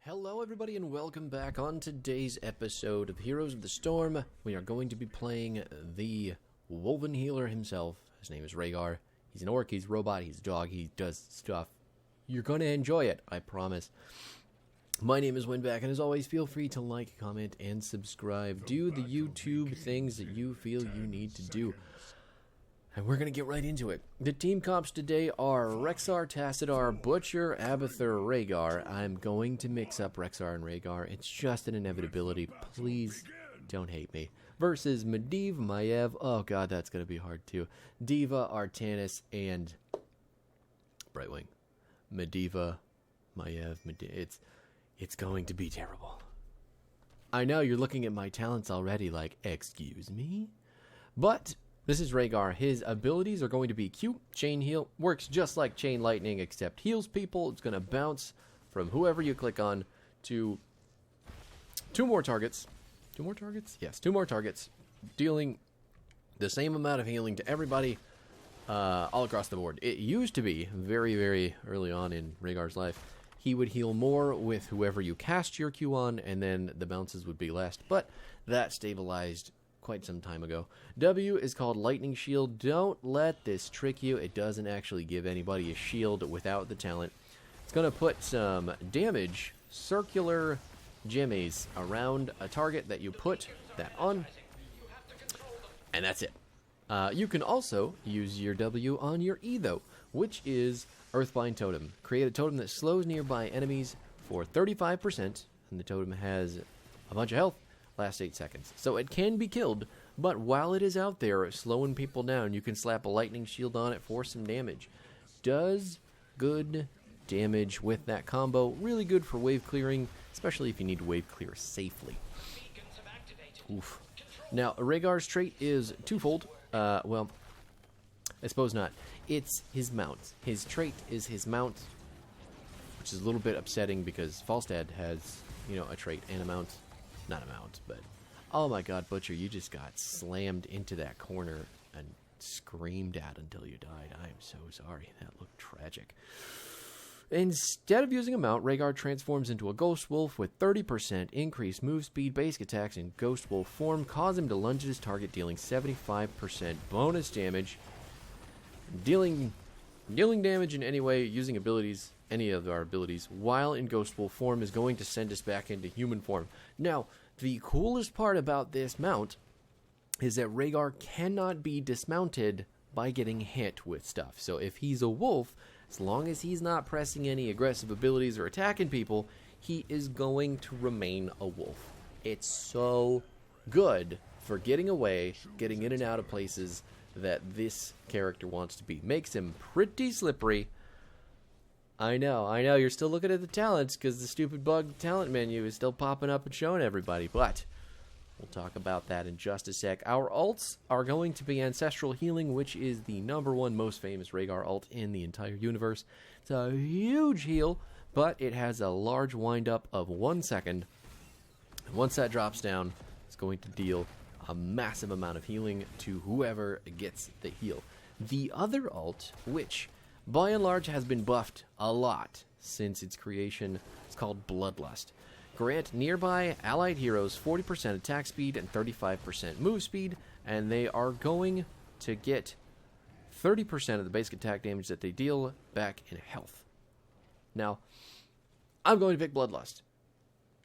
Hello everybody and welcome back. On today's episode of Heroes of the Storm, we are going to be playing the Woven Healer himself. His name is Rehgar. He's an orc, he's a robot, he's a dog, he does stuff. You're going to enjoy it, I promise. My name is Winback, and as always, feel free to like, comment, and subscribe. Do the YouTube things that you feel you need to do. And we're going to get right into it. The team comps today are Rexar, Tassadar, Butcher, Abathur, Rehgar. I'm going to mix up Rexar and Rehgar. It's just an inevitability. Please don't hate me. Versus Medivh, Maiev. Oh god, that's going to be hard too. Diva, Artanis, and Brightwing. Mediva, Maiev, it's going to be terrible. I know you're looking at my talents already like, excuse me? But this is Rehgar. His abilities are going to be cute. Chain Heal works just like Chain Lightning, except heals people. It's going to bounce from whoever you click on to two more targets. Two more targets? Yes, two more targets. Dealing the same amount of healing to everybody all across the board. It used to be very, very early on in Rehgar's life. He would heal more with whoever you cast your Q on, and then the bounces would be less. But that stabilized quite some time ago. W is called Lightning Shield. Don't let this trick you. It doesn't actually give anybody a shield without the talent. It's going to put some damage, circular jimmies, around a target that you put that on, and that's it. You can also use your W on your E, though, which is Earthbind Totem. Create a totem that slows nearby enemies for 35%, and the totem has a bunch of health. Last 8 seconds. So it can be killed, but while it is out there slowing people down, you can slap a lightning shield on it for some damage. Does good damage with that combo. Really good for wave clearing, especially if you need to wave clear safely. Oof. Now, Rehgar's trait is twofold. Well, I suppose not. It's his mount. His trait is his mount, which is a little bit upsetting because Falstad has, a trait and a mount. Not a mount, but oh my god, Butcher, you just got slammed into that corner and screamed at until you died. I am so sorry. That looked tragic. Instead of using a mount, Rehgar transforms into a Ghost Wolf with 30% increased move speed, basic attacks in Ghost Wolf form, cause him to lunge at his target, dealing 75% bonus damage. Dealing damage in any way using abilities, any of our abilities, while in Ghost Wolf form is going to send us back into human form. Now, the coolest part about this mount is that Rehgar cannot be dismounted by getting hit with stuff. So if he's a wolf, as long as he's not pressing any aggressive abilities or attacking people, he is going to remain a wolf. It's so good for getting away, getting in and out of places that this character wants to be. Makes him pretty slippery. I know, you're still looking at the talents because the stupid bug talent menu is still popping up and showing everybody, but we'll talk about that in just a sec. Our alts are going to be Ancestral Healing, which is the #1 most famous Rehgar alt in the entire universe. It's a huge heal, but it has a large wind-up of 1 second. And once that drops down, it's going to deal a massive amount of healing to whoever gets the heal. The other alt, which by and large has been buffed a lot since its creation, it's called Bloodlust. Grant nearby allied heroes 40% attack speed and 35% move speed, and they are going to get 30% of the basic attack damage that they deal back in health. Now, I'm going to pick Bloodlust.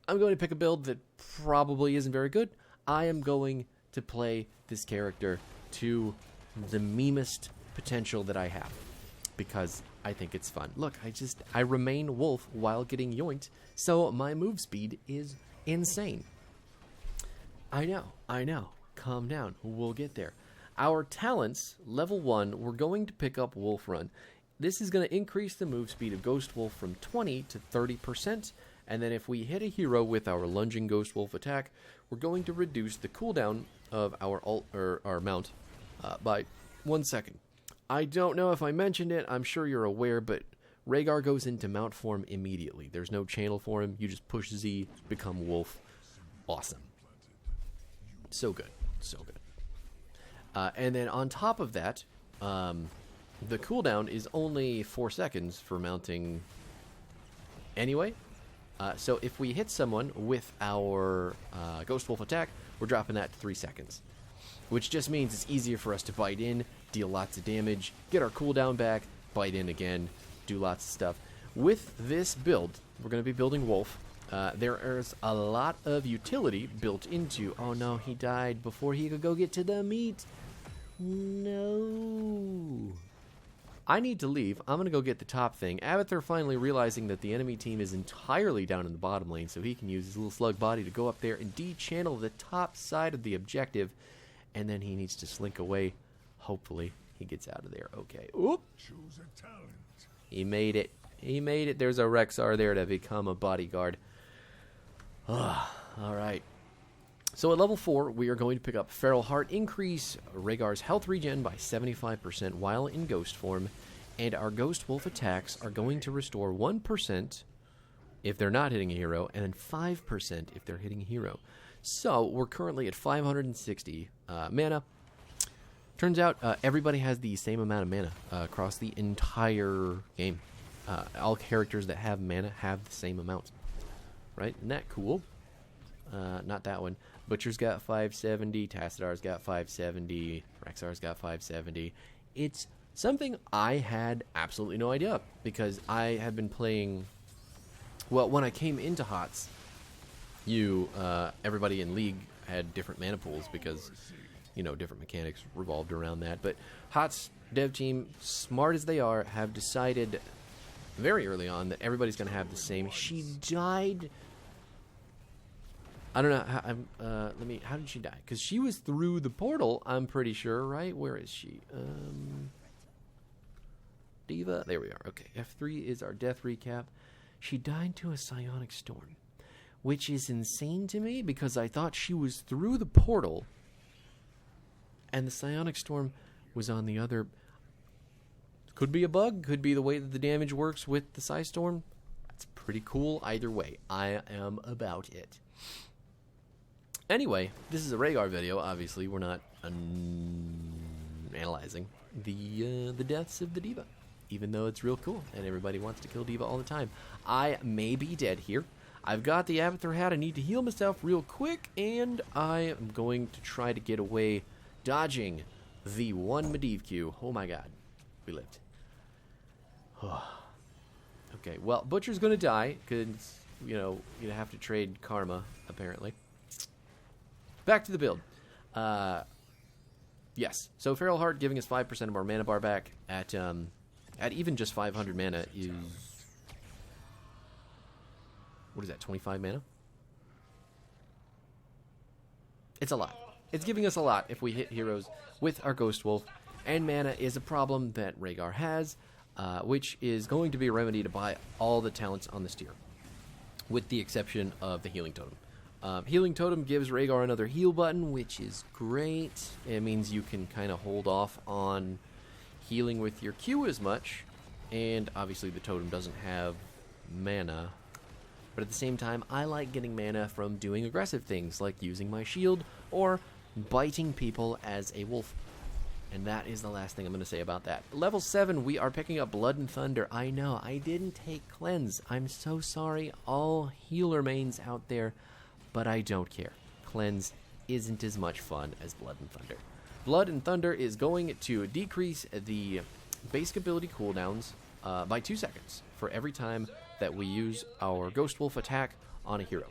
I'm going to pick a build that probably isn't very good. I am going to play this character to the memest potential that I have, because I think it's fun. Look, I remain wolf while getting yoinked, so my move speed is insane. I know. Calm down. We'll get there. Our talents, level 1, we're going to pick up Wolf Run. This is going to increase the move speed of Ghost Wolf from 20 to 30%, and then if we hit a hero with our lunging Ghost Wolf attack, we're going to reduce the cooldown of our our mount by 1 second. I don't know if I mentioned it, I'm sure you're aware, but Rehgar goes into mount form immediately. There's no channel for him, you just push Z, become wolf. Awesome. So good, so good. And then on top of that, the cooldown is only 4 seconds for mounting anyway. So if we hit someone with our Ghost Wolf attack, we're dropping that to 3 seconds. Which just means it's easier for us to bite in, deal lots of damage, get our cooldown back, bite in again, do lots of stuff. With this build, we're going to be building Wolf. There is a lot of utility built into... Oh no, he died before he could go get to the meat. No. I need to leave. I'm going to go get the top thing. Avatar finally realizing that the enemy team is entirely down in the bottom lane, so he can use his little slug body to go up there and de-channel the top side of the objective, and then he needs to slink away. Hopefully, he gets out of there. Okay. Oop. Choose a talent. He made it. He made it. There's a Rexar there to become a bodyguard. Alright. So at level 4, we are going to pick up Feral Heart, increase Rehgar's health regen by 75% while in ghost form, and our Ghost Wolf attacks are going to restore 1% if they're not hitting a hero, and then 5% if they're hitting a hero. So we're currently at 560 mana. Turns out everybody has the same amount of mana across the entire game. All characters that have mana have the same amount. Right? Isn't that cool? Not that one. Butcher's got 570. Tassidar's got 570. Rexar's got 570. It's something I had absolutely no idea, because I have been playing... Well, when I came into HOTS, everybody in League had different mana pools because, you know, different mechanics revolved around that. But HOTS dev team, smart as they are, have decided very early on that everybody's going to have the same. She died... I don't know. How did she die? Because she was through the portal, I'm pretty sure, right? Where is she? Diva. There we are. Okay. F3 is our death recap. She died to a psionic storm, which is insane to me because I thought she was through the portal, and the psionic storm was on the other. Could be a bug. Could be the way that the damage works with the psi storm. That's pretty cool. Either way, I am about it. Anyway, this is a Rehgar video. Obviously, we're not analyzing the deaths of the Diva, even though it's real cool and everybody wants to kill Diva all the time. I may be dead here. I've got the Avatar hat. I need to heal myself real quick, and I am going to try to get away, dodging the one Medivh Q. Oh my god, we lived. Okay, well, Butcher's gonna die because you know you have to trade karma apparently. Back to the build. Yes. So Feral Heart giving us 5% of our mana bar back at even just 500 mana is... What is that, 25 mana? It's a lot. It's giving us a lot if we hit heroes with our Ghost Wolf. And mana is a problem that Rehgar has, which is going to be remedied by all the talents on this tier, with the exception of the Healing Totem. Healing Totem gives Rehgar another heal button, which is great. It means you can kind of hold off on healing with your Q as much, and obviously the totem doesn't have mana. But at the same time, I like getting mana from doing aggressive things, like using my shield or biting people as a wolf. And that is the last thing I'm going to say about that. Level 7, we are picking up Blood and Thunder. I know, I didn't take Cleanse. I'm so sorry, all healer mains out there. But I don't care. Cleanse isn't as much fun as Blood and Thunder. Blood and Thunder is going to decrease the basic ability cooldowns by 2 seconds for every time that we use our Ghost Wolf attack on a hero.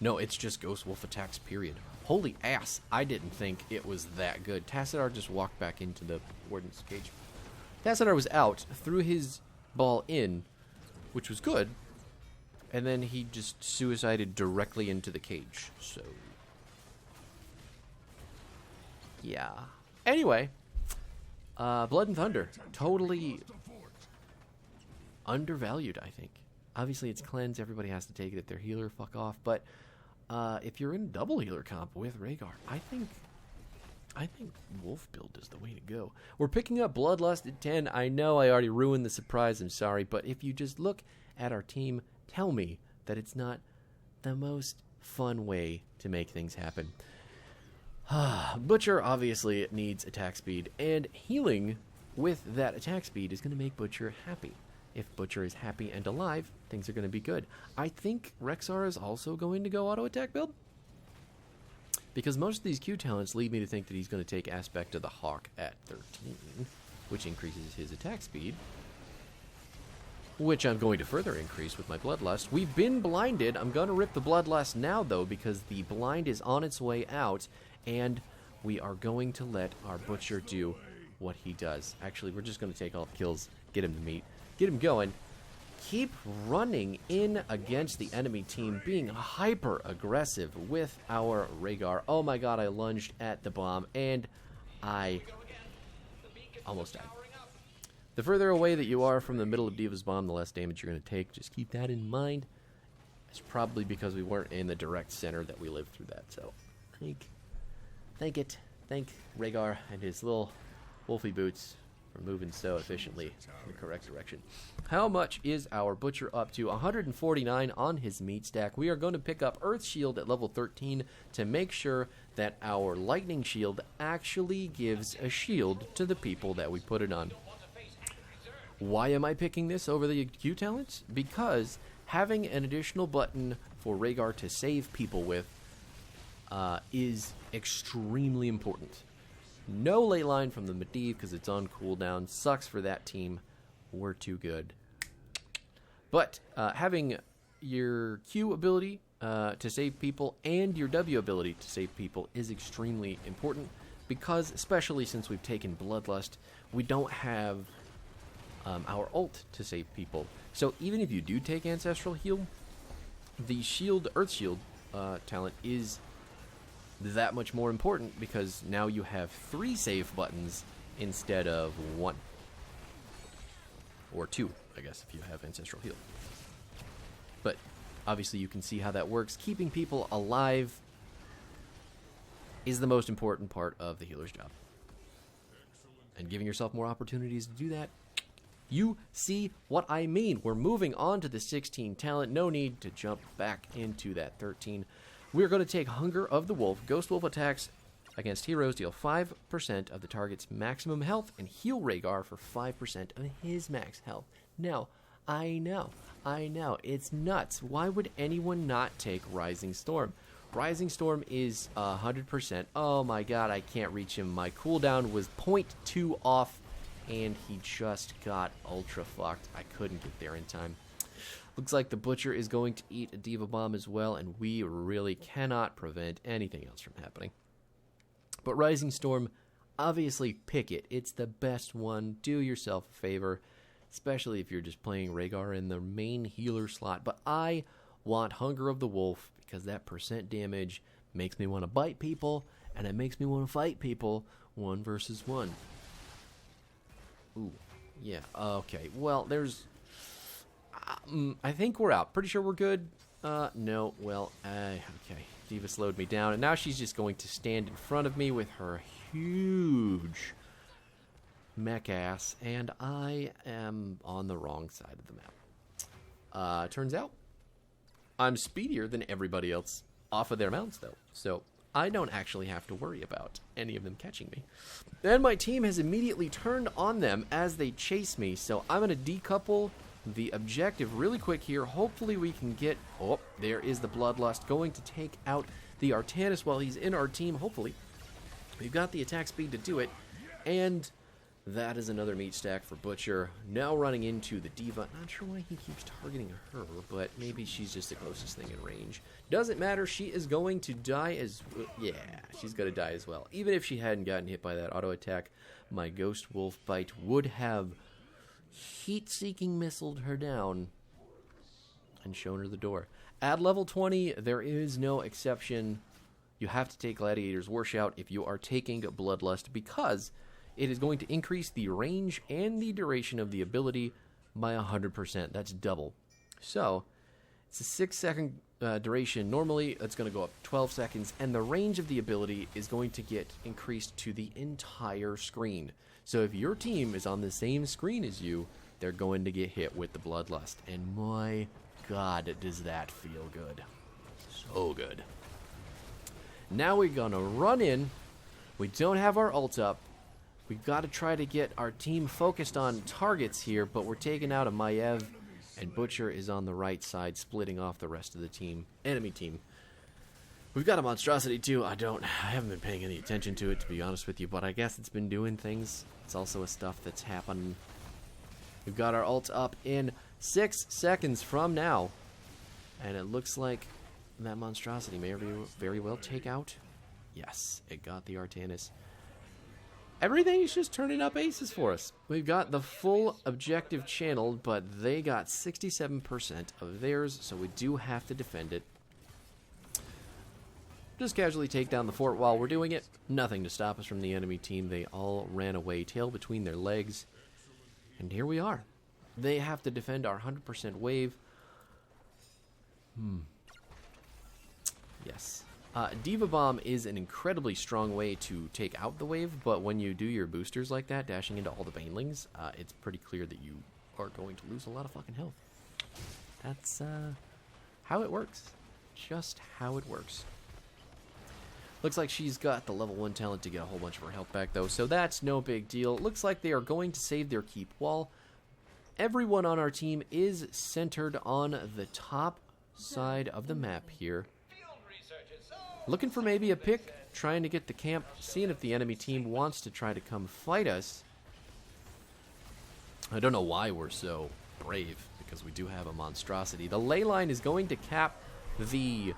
No, it's just Ghost Wolf attacks, period. Holy ass, I didn't think it was that good. Tassadar just walked back into the Warden's cage. Tassadar was out, threw his ball in, which was good. And then he just suicided directly into the cage. So, yeah. Anyway, Blood and Thunder. Totally undervalued, I think. Obviously, it's Cleanse. Everybody has to take it if they're healer. Fuck off. But if you're in double healer comp with Rehgar, I think Wolf build is the way to go. We're picking up Bloodlust at 10. I know I already ruined the surprise. I'm sorry. But if you just look at our team, tell me that it's not the most fun way to make things happen. Butcher obviously needs attack speed, and healing with that attack speed is going to make Butcher happy. If Butcher is happy and alive, things are going to be good. I think Rexar is also going to go auto-attack build. Because most of these Q talents lead me to think that he's going to take Aspect of the Hawk at 13, which increases his attack speed, which I'm going to further increase with my Bloodlust. We've been blinded. I'm going to rip the Bloodlust now, though, because the blind is on its way out, and we are going to let our Butcher do what he does. Actually, we're just going to take all the kills, get him to meet, get him going. Keep running in against the enemy team, being hyper aggressive with our Rehgar. Oh my god, I lunged at the bomb and I almost died. The further away that you are from the middle of Diva's bomb, the less damage you're going to take. Just keep that in mind. It's probably because we weren't in the direct center that we lived through that. So thank Rehgar and his little wolfy boots for moving so efficiently in the correct direction. How much is our Butcher up to? 149 on his meat stack. We are going to pick up Earth Shield at level 13 to make sure that our Lightning Shield actually gives a shield to the people that we put it on. Why am I picking this over the Q talents? Because having an additional button for Rehgar to save people with is extremely important. No ley line from the Medivh because it's on cooldown. Sucks for that team. We're too good. But having your Q ability to save people and your W ability to save people is extremely important because, especially since we've taken Bloodlust, we don't have our ult to save people. So even if you do take Ancestral Heal, the Shield, Earth Shield talent is that much more important because now you have 3 save buttons instead of 1. Or 2, I guess, if you have Ancestral Heal. But obviously you can see how that works. Keeping people alive is the most important part of the healer's job. And giving yourself more opportunities to do that, you see what I mean. We're moving on to the 16 talent. No need to jump back into that 13. We're going to take Hunger of the Wolf. Ghost Wolf attacks against heroes deal 5% of the target's maximum health and heal Rehgar for 5% of his max health. Now, I know, it's nuts. Why would anyone not take Rising Storm? Rising Storm is 100%. Oh my god, I can't reach him. My cooldown was 0.2 off, and he just got ultra fucked. I couldn't get there in time. Looks like the Butcher is going to eat a Diva Bomb as well, and we really cannot prevent anything else from happening. But Rising Storm, obviously pick it. It's the best one. Do yourself a favor, especially if you're just playing Rehgar in the main healer slot. But I want Hunger of the Wolf because that percent damage makes me want to bite people, and it makes me want to fight people 1 versus 1. Ooh, yeah, okay. Well, there's... I think we're out. Pretty sure we're good. No, well, okay. Diva slowed me down, and now she's just going to stand in front of me with her huge mech ass, and I am on the wrong side of the map. Turns out, I'm speedier than everybody else off of their mounts, though, so I don't actually have to worry about any of them catching me. And my team has immediately turned on them as they chase me, so I'm going to decouple the objective really quick here. Hopefully we can get... Oh, there is the Bloodlust going to take out the Artanis while he's in our team. Hopefully. We've got the attack speed to do it. And that is another meat stack for Butcher. Now running into the Diva. Not sure why he keeps targeting her, but maybe she's just the closest thing in range. Doesn't matter. She is going to die as... Yeah, she's going to die as well. Even if she hadn't gotten hit by that auto attack, my Ghost Wolf bite would have heat-seeking missiled her down and shown her the door. At level 20, there is no exception. You have to take Gladiator's Warshout if you are taking Bloodlust because it is going to increase the range and the duration of the ability by 100%. That's double. So, it's a 6-second duration. Normally, that's going to go up 12 seconds, and the range of the ability is going to get increased to the entire screen. So if your team is on the same screen as you, they're going to get hit with the Bloodlust. And my god, does that feel good. So good. Now we're going to run in. We don't have our ult up. We've got to try to get our team focused on targets here, but we're taking out a Maiev, and Butcher is on the right side, splitting off the rest of the team, enemy team. We've got a monstrosity too. I haven't been paying any attention to it, to be honest with you, but I guess it's been doing things. It's also a stuff that's happening. We've got our ult up in 6 seconds from now, and it looks like that monstrosity may very well take out. Yes, it got the Artanis. Everything is just turning up aces for us. We've got the full objective channeled, but they got 67% of theirs, so we do have to defend it. Just casually take down the fort while we're doing it. Nothing to stop us from the enemy team. They all ran away, tail between their legs. And here we are. They have to defend our 100% wave. Yes. Diva Bomb is an incredibly strong way to take out the wave, but when you do your boosters like that, dashing into all the banelings, it's pretty clear that you are going to lose a lot of fucking health. That's how it works. Just how it works. Looks like she's got the level 1 talent to get a whole bunch of her health back, though, so that's no big deal. Looks like they are going to save their keep wall. Everyone on our team is centered on the top side of the map here. Looking for maybe a pick, trying to get the camp, seeing if the enemy team wants to try to come fight us. I don't know why we're so brave, because we do have a monstrosity. The ley line is going to cap the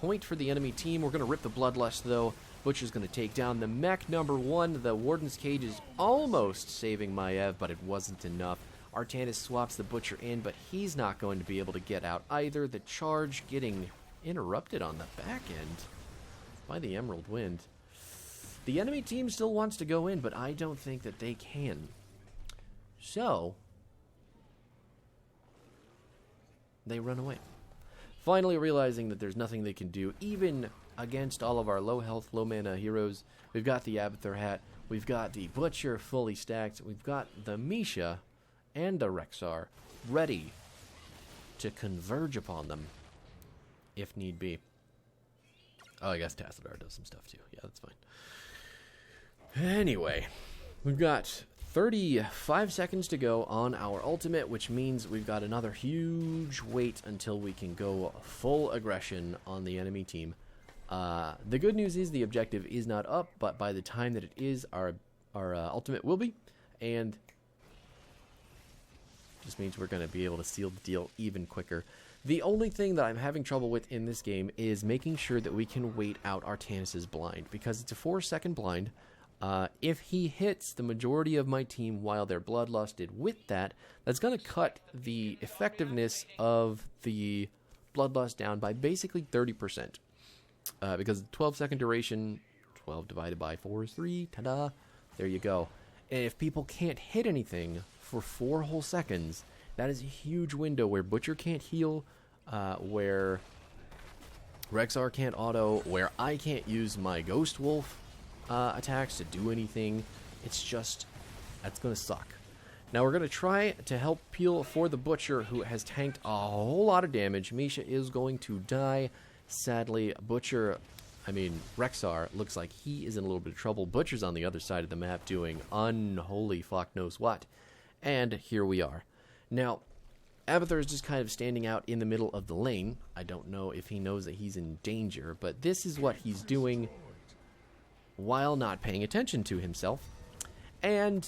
point for the enemy team. We're going to rip the Bloodlust, though. Butcher's going to take down the mech number 1. The Warden's Cage is almost saving Maiev, but it wasn't enough. Artanis swaps the Butcher in, but he's not going to be able to get out either. The charge getting interrupted on the back end by the Emerald Wind. The enemy team still wants to go in, but I don't think that they can. So they run away. Finally realizing that there's nothing they can do, even against all of our low health, low mana heroes. We've got the Abathur hat, we've got the Butcher fully stacked, we've got the Misha and the Rehgar ready to converge upon them if need be. Oh, I guess Tassadar does some stuff too. Yeah, that's fine. Anyway, we've got 35 seconds to go on our ultimate, which means we've got another huge wait until we can go full aggression on the enemy team. The good news is the objective is not up, but by the time that it is, our ultimate will be, and just means we're going to be able to seal the deal even quicker. The only thing that I'm having trouble with in this game is making sure that we can wait out Artanis' blind, because it's a 4-second blind. If he hits the majority of my team while they're bloodlusted with that, that's going to cut the effectiveness of the bloodlust down by basically 30%. Because 12-second duration, 12 divided by 4 is 3, ta-da, there you go. And if people can't hit anything for 4 whole seconds, that is a huge window where Butcher can't heal, where Rehgar can't auto, where I can't use my Ghost Wolf attacks to do anything. It's just, that's going to suck. Now we're going to try to help peel for the Butcher, who has tanked a whole lot of damage. Misha is going to die. Sadly, Rehgar looks like he is in a little bit of trouble. Butcher's on the other side of the map doing unholy fuck knows what. And here we are. Now, Abathur is just kind of standing out in the middle of the lane. I don't know if he knows that he's in danger, but this is what he's doing while not paying attention to himself. And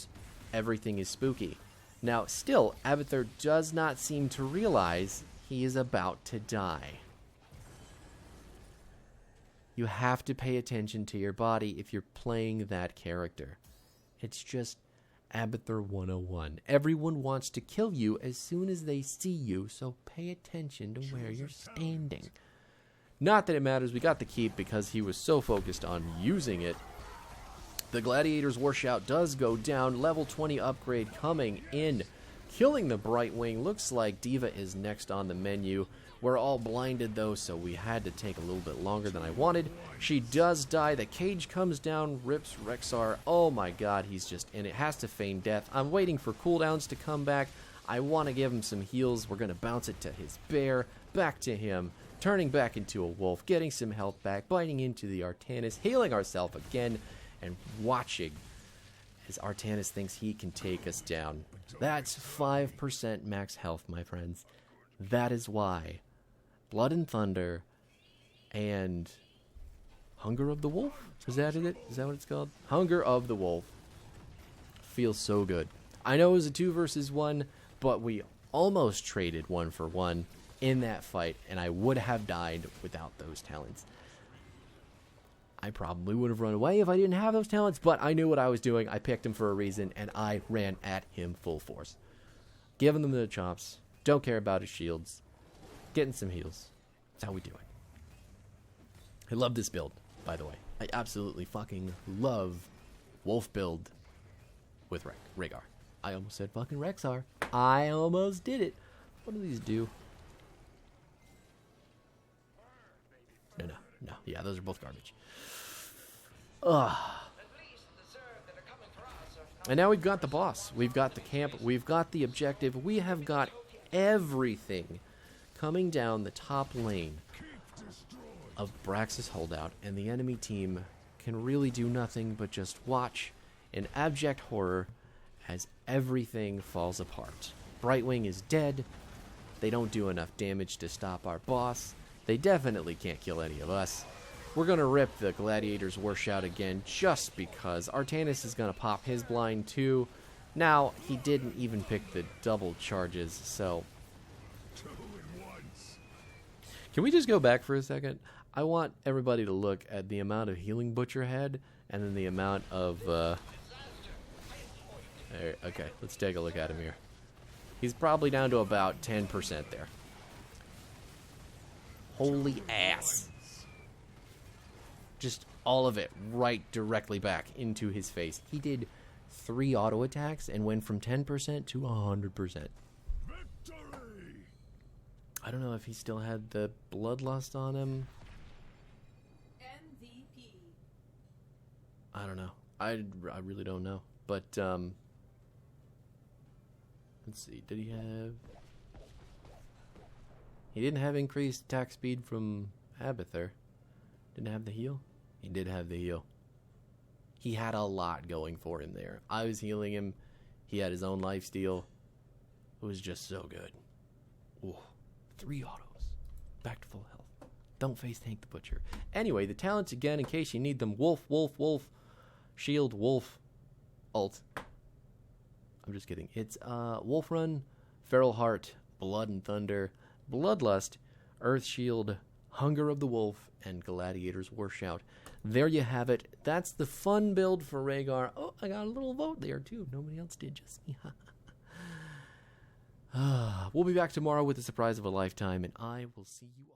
everything is spooky. Now, still, Abathur does not seem to realize he is about to die. You have to pay attention to your body if you're playing that character. It's just Abathur 101. Everyone wants to kill you as soon as they see you, so pay attention to where you're standing. Not that it matters, we got the keep because he was so focused on using it. The Gladiator's War Shout does go down. Level 20 upgrade coming in. Killing the Brightwing. Looks like Diva is next on the menu. We're all blinded though, so we had to take a little bit longer than I wanted. She does die. The cage comes down, rips Rehgar. Oh my god, he's just in it. Has to feign death. I'm waiting for cooldowns to come back. I want to give him some heals. We're going to bounce it to his bear. Back to him. Turning back into a wolf. Getting some health back. Biting into the Artanis. Healing ourselves again. And watching as Artanis thinks he can take us down. That's 5% max health, my friends. That is why Blood and Thunder and Hunger of the Wolf? Is that it? Is that what it's called? Hunger of the Wolf feels so good. I know it was a 2 versus 1, but we almost traded 1 for 1 in that fight, and I would have died without those talents. I probably would have run away if I didn't have those talents, but I knew what I was doing. I picked him for a reason, and I ran at him full force. Giving them the chomps. Don't care about his shields. Getting some heals. That's how we do it. I love this build, by the way. I absolutely fucking love wolf build with Rehgar. I almost said fucking Rexar. I almost did it. What do these do? No. Yeah, those are both garbage. Ugh. And now we've got the boss. We've got the camp. We've got the objective. We have got everything coming down the top lane of Brax's holdout. And the enemy team can really do nothing but just watch in abject horror as everything falls apart. Brightwing is dead. They don't do enough damage to stop our boss. They definitely can't kill any of us. We're going to rip the Gladiator's Wash out again just because. Artanis is going to pop his blind too. Now, he didn't even pick the double charges, so... Can we just go back for a second? I want everybody to look at the amount of healing Butcher had and then the amount of... Okay, let's take a look at him here. He's probably down to about 10% there. Holy ass. Just all of it right directly back into his face. He did 3 auto attacks and went from 10% to 100%. Victory! I don't know if he still had the bloodlust on him. MVP. I don't know. I really don't know. But, let's see. Did he have... He didn't have increased attack speed from Abathur. Didn't have the heal? He did have the heal. He had a lot going for him there. I was healing him. He had his own lifesteal. It was just so good. Ooh, 3 autos. Back to full health. Don't face tank the Butcher. Anyway, the talents again, in case you need them. Wolf, Wolf, Wolf. Shield, Wolf. Ult. I'm just kidding. It's Wolf Run, Feral Heart, Blood and Thunder, Bloodlust, Earth Shield, Hunger of the Wolf, and Gladiator's Warshout. There you have it. That's the fun build for Rehgar. Oh, I got a little vote there, too. Nobody else did, just me. We'll be back tomorrow with the surprise of a lifetime, and I will see you all.